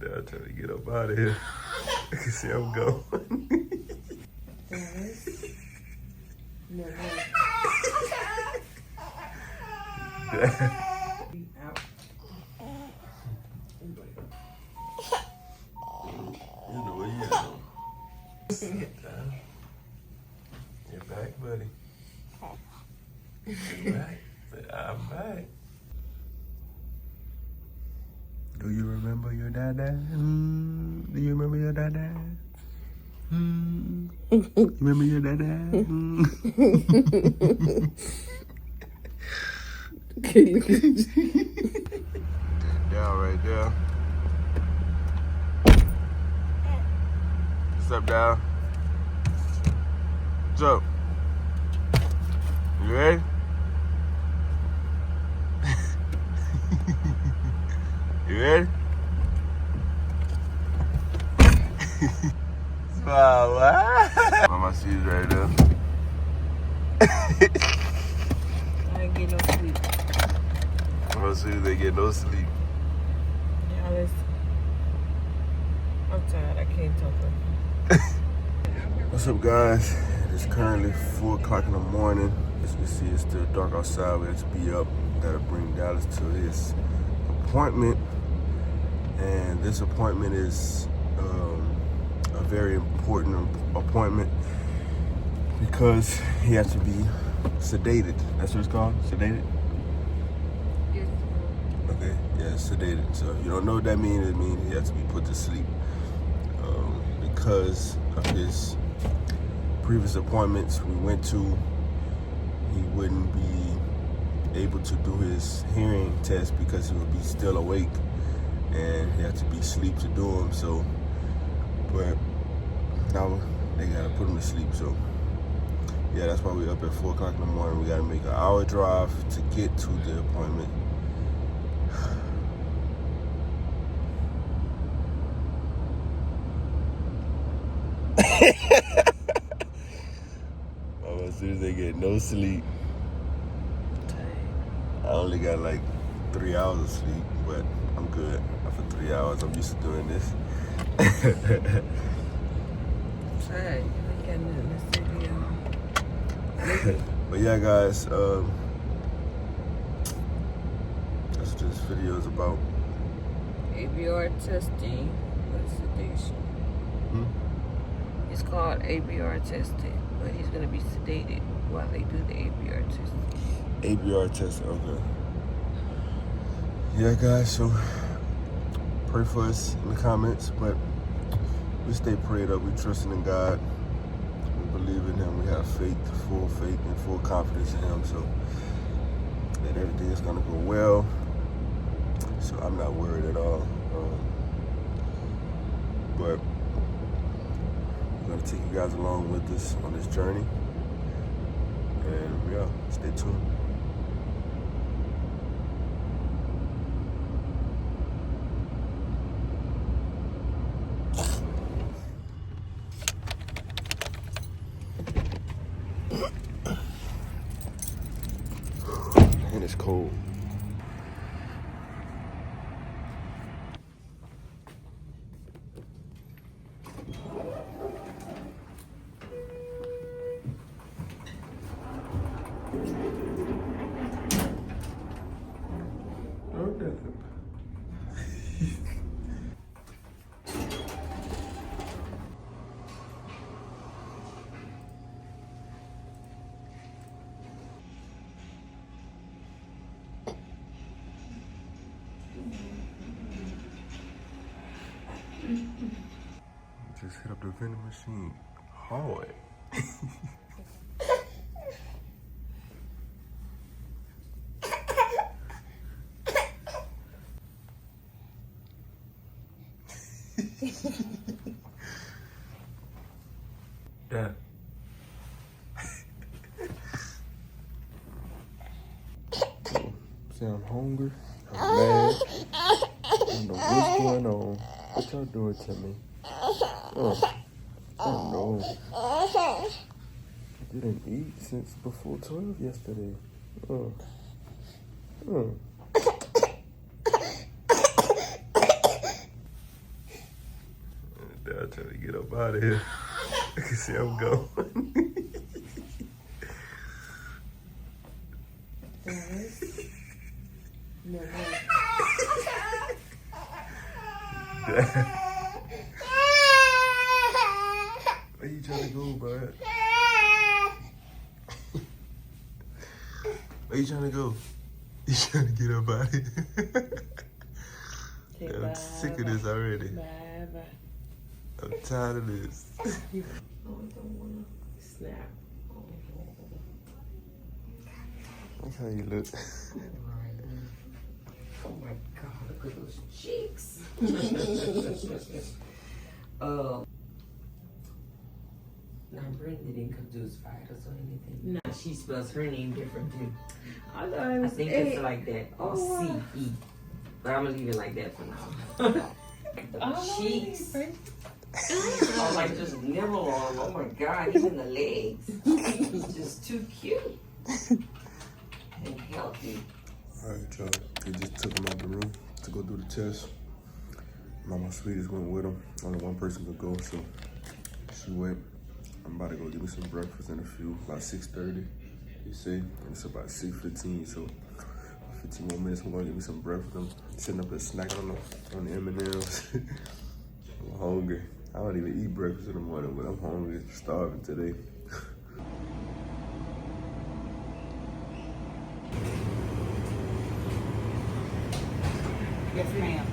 Dad trying to get up out of here. I can see I'm going. No. You know where you at. Sit down. You're back, buddy. You're back. I'm back. Do you remember your dada? Do you remember your dada? You remember your dada? Okay, look at you. Down right there. Step down. Jump. You ready? You ready? Smile, what? Mama sees right there. I ain't get no sleep. Mama sees they get no sleep. Yeah, listen. I'm tired. I can't talk right now. What's up, guys? It's currently 4 o'clock in the morning. As you can see, it's still dark outside. We have to be up. Gotta bring Dallas to his appointment. And this appointment is a very important appointment because he has to be sedated. That's what it's called? Sedated? Yes. Okay, yeah, sedated. So if you don't know what that means, it means he has to be put to sleep. Because of his previous appointments we went to, he wouldn't be able to do his hearing test because he would be still awake and he had to be asleep to do them. So, but now they gotta put him to sleep. So yeah, that's why we're up at 4 o'clock in the morning. We gotta make an hour drive to get to the appointment. As soon as they get no sleep. I only got like 3 hours of sleep, but I'm good. For 3 hours, I'm used to doing this. Hey, you ain't got nothing to say, But yeah, guys, that's what this video is about. ABR testing with sedation. It's called ABR testing, but he's going to be sedated while they do the ABR testing. ABR test, okay. Yeah, guys, so pray for us in the comments, but we stay prayed up. We trusting in God. We believe in Him. We have faith and full confidence in Him, so that everything is going to go well. So I'm not worried at all. But we're going to take you guys along with us on this journey. And yeah, stay tuned. And it's cold. Okay. Just hit up the vending machine hard. Yeah. See, I'm hungry. I'm mad. I don't know what's going on. What y'all doing to me? Oh no. I didn't eat since before 12 yesterday. there trying to get up out of here. See, I'm going. No. Where you trying to go, bud? Where you trying to go? You trying to get up out of here? I'm sick of this already. Bye. I'm tired of this. I don't wanna snap. That's how you look. Oh my God, look at those cheeks. Now Brenda didn't come to his vitals or anything. No, she spells her name different too. I think it's like that. O-C-E. But I'm gonna leave it like that for now. The cheeks. Oh, like just nibble on. Oh my God, even the legs. He's just too cute and healthy. Alright, y'all. They just took him out the room to go do the test. Mama Sweetest went with him. Only one person could go, so she went. I'm about to go get me some breakfast in a few, about 6:30, you see? And it's about 6:15, so 15 more minutes, I'm gonna get me some breakfast. I'm sitting up there snacking on the M&Ms. I'm hungry. I don't even eat breakfast in the morning, but I'm hungry, starving today. Yes, ma'am.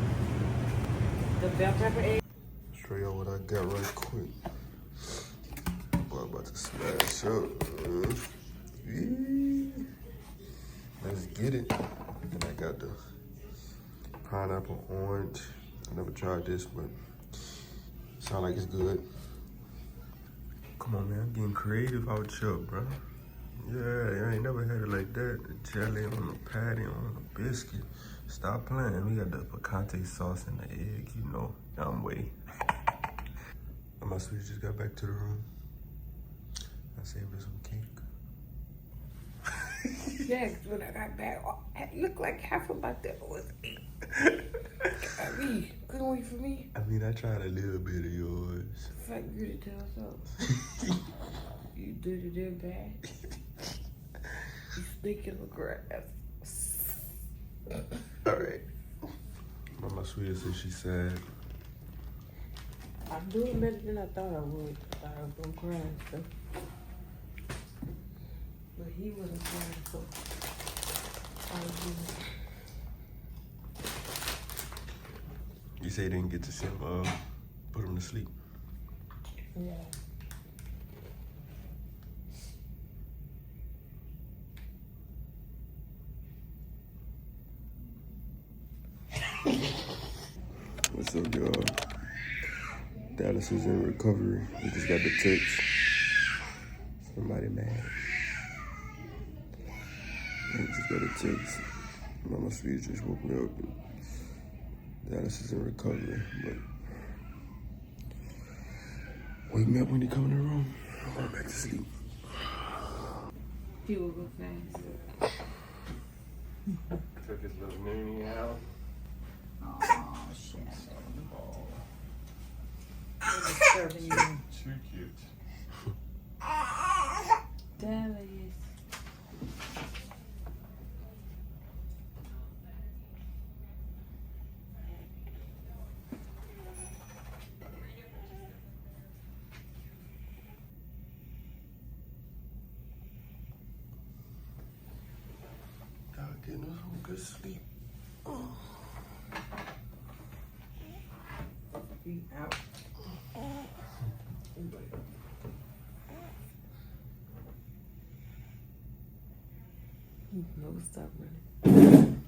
The bell pepper egg. Show y'all what I got right quick. Boy, I'm about to smash up. Let's get it. And I got the pineapple orange. I never tried this, but sound like it's good. Come on, man. I'm getting creative out here, bro. Yeah, I ain't never had it like that. The jelly on the patty, on the biscuit. Stop playing. We got the picante sauce and the egg, you know. Dumb way. And my sweetie just got back to the room. I saved her some cake. Yeah, 'cause when I got back, it looked like half of my dinner was eaten. I mean, couldn't wait for me. I mean, I tried a little bit of yours. It's like you to tell something. You did it in bad. You sneak in the grass. All right. Mama Sweetie said she's sad. I'm doing better than I thought I would. I thought I was gonna cry and stuff. But he wasn't crying, so I was You say you didn't get to see him, put him to sleep. yeah. What's up, y'all? Dallas is in recovery. We just got the text. Somebody mad. We just got a text. Mama Sweet just woke me up. Dallas is in recovery, but wake me up when you come in the room. I'm going back to sleep. He will go fast. Took his little noonie out. Oh, shit. Disturbing you. Too cute. Dallas. Y'all getting us some good sleep. Feet out. No, stop running.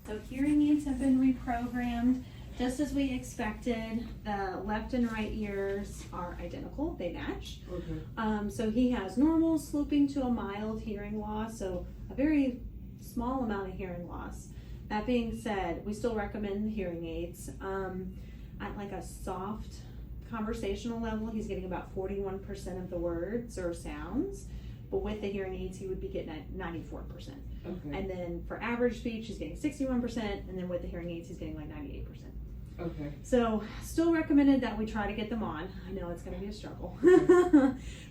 So hearing aids have been reprogrammed just as we expected. The left and right ears are identical, they match. Okay. So he has normal sloping to a mild hearing loss, so a very small amount of hearing loss. That being said, we still recommend the hearing aids. At like a soft conversational level, he's getting about 41% of the words or sounds, but with the hearing aids, he would be getting at 94%. Okay. And then for average speech, he's getting 61%, and then with the hearing aids, he's getting like 98%. Okay. So still recommended that we try to get them on. I know it's going to be a struggle,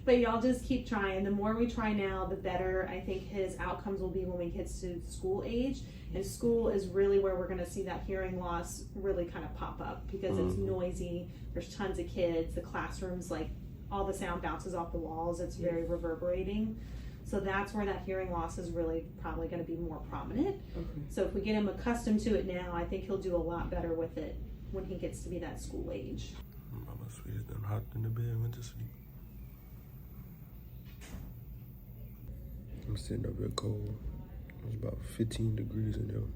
but y'all just keep trying. The more we try now, the better I think his outcomes will be when we get to school age. And school is really where we're going to see that hearing loss really kind of pop up because it's noisy. There's tons of kids. The classrooms, like all the sound bounces off the walls. It's very reverberating. So that's where that hearing loss is really probably going to be more prominent. Okay. So if we get him accustomed to it now, I think he'll do a lot better with it when he gets to be that school age. Mama sweetest done hopped in the bed and went to sleep. I'm sitting up here cold. It's about 15 degrees in there.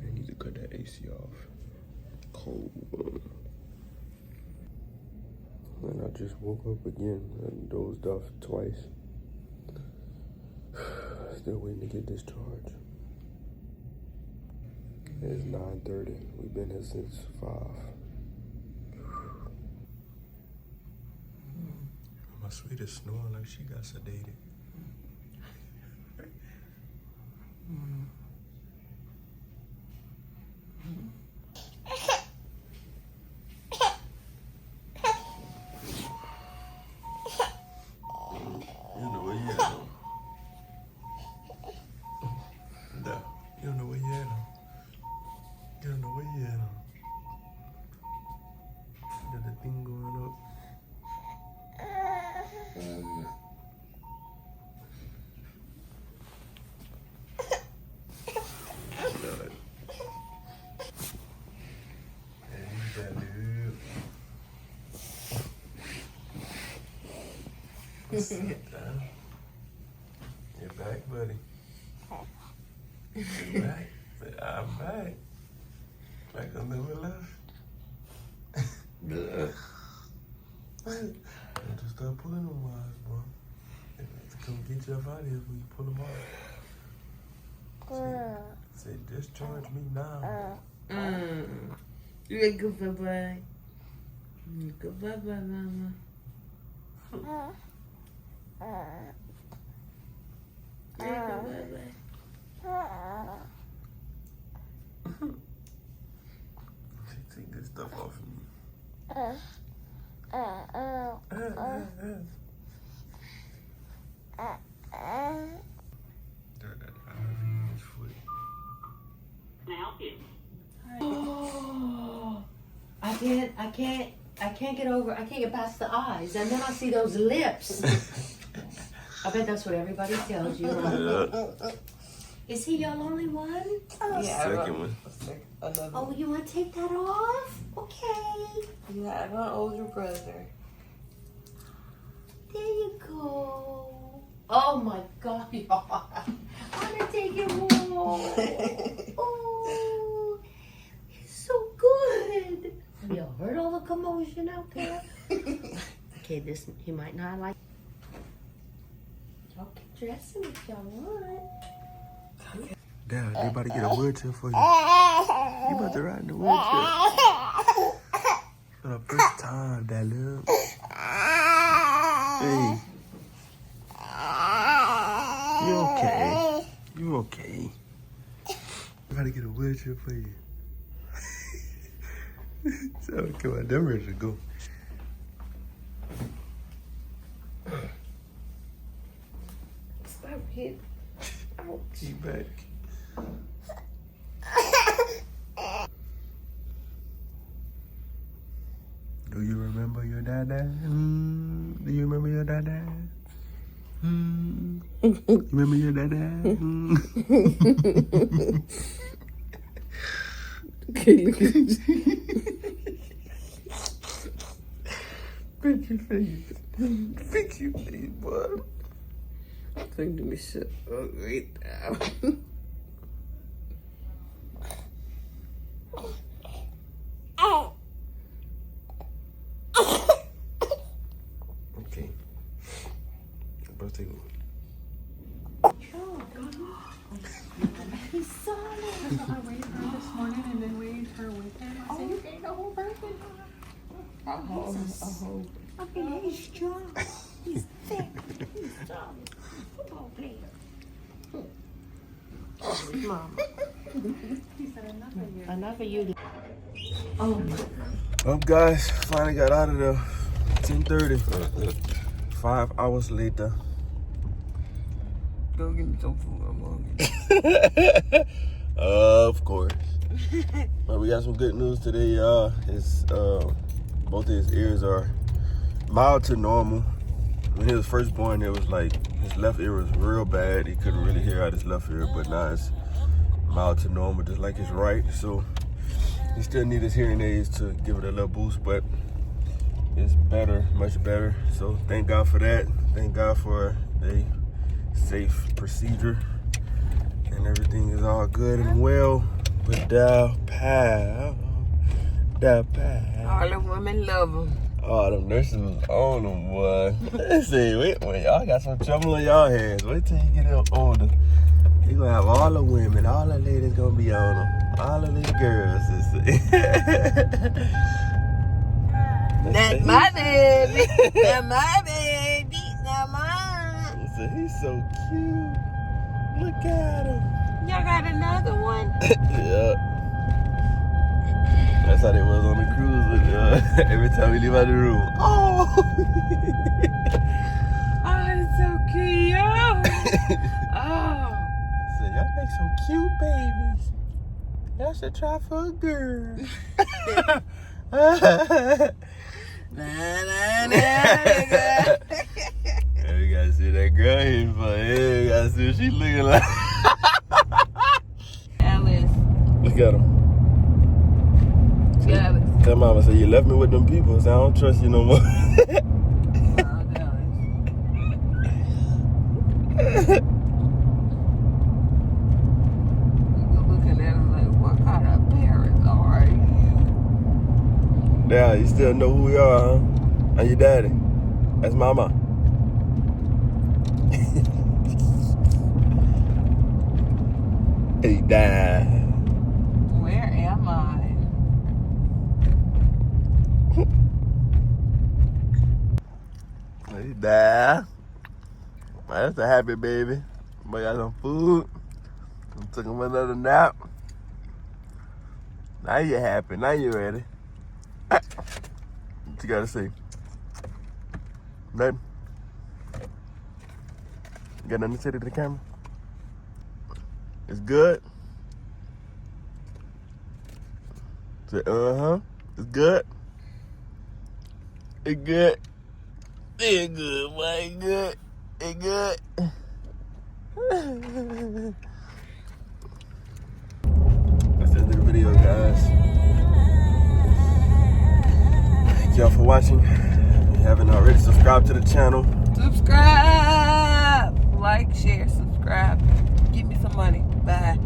I need to cut that AC off. Cold. And I just woke up again and dozed off twice. Still waiting to get discharged. It's 9:30. We've been here since 5. My sweetest snoring like she got sedated. You know where you at, though. No, you don't know where you at, though. You don't know where you at, though. Got the thing going up. God. Hey, dude. Sit down. You're back, buddy. You're back. I'm back. Like I never left. Just start pulling them wires, bro. They have to come get you up out of here when you pull them off. Say, discharge me now. You're a good bye-bye. Good bye-bye, mama. You're a good bye-bye. Take this stuff off of me. Can I help you? Oh, I can't get past the eyes, and then I see those lips. I bet that's what everybody tells you. Right? Is he your only one? Yeah, Second one. Another Oh, one. you want to take that off? Okay. You have an older brother. There you go. Oh my God, y'all. I'm gonna take him home. Oh, he's so good. Have y'all heard all the commotion out there? Okay, this he might not like. Y'all can dress him if y'all want. Dad, they about to get a wheelchair for you. You about to ride in the wheelchair. For the first time, Dad, look. Hey. You okay? You okay? I'm about to get a wheelchair for you. So, come on, them ready to go. Stop hitting. Ouch. He back. Do you remember your dada? Do you remember your dada? You remember your dada? Okay, look at you. Fix your face. Fix your face, boy. Think to me shut up right now. Okay. Let's take a look. He's solid. I weighed her this morning and then weighed her with him. I said, you gained a whole person. Okay, he's strong. He's thick. He's strong. Football player. Mama. He said, enough of you. Enough of you. Oh my. Well, guys, finally got out of there. 10:30. 5 hours later. Go get me some food. I'm hungry. Of course. But we got some good news today, y'all. His both of his ears are mild to normal. When he was first born, it was like his left ear was real bad. He couldn't really hear out his left ear, but now it's mild to normal, just like his right. So he still need his hearing aids to give it a little boost, but it's better, much better. So thank God for that. Thank God for a safe procedure, and everything is all good and well with the pal. All the women love him. Oh, them nurses was on them, boy. They say, wait, y'all got some trouble in y'all hands. Wait till you get older. You gonna have all the women, all the ladies gonna be on them. All the little girls. That's my baby. That's my baby. That's mine. So he's so cute. Look at him. Y'all got another one? Yeah. That's how they was on the cruise. Every time we leave out the room. Oh! Oh, it's so cute. Oh. So y'all make some cute babies. Y'all should try for a girl. Hey, we gotta see that girl here for hey, we gotta see what she looking like. Alice. Look at him. Alice. Tell mama, say you left me with them people, so I don't trust you no more. Looking at him like, what kind of parents are you? Yeah, you still know who we are, huh? And your daddy. That's mama. Hey, Dad. Where am I? Hey, Dad. That's a happy baby. But got some food. Took him another nap. Now you're happy. Now you're ready. What you gotta say? Babe? You got nothing to say to the camera? It's good? Say, uh-huh. It's good? It's good? It's good, boy. It's good. It's good. That's the end of the video, guys. Thank y'all for watching. If you haven't already, subscribe to the channel. Subscribe. Like, share, subscribe. Give me some money. Bye.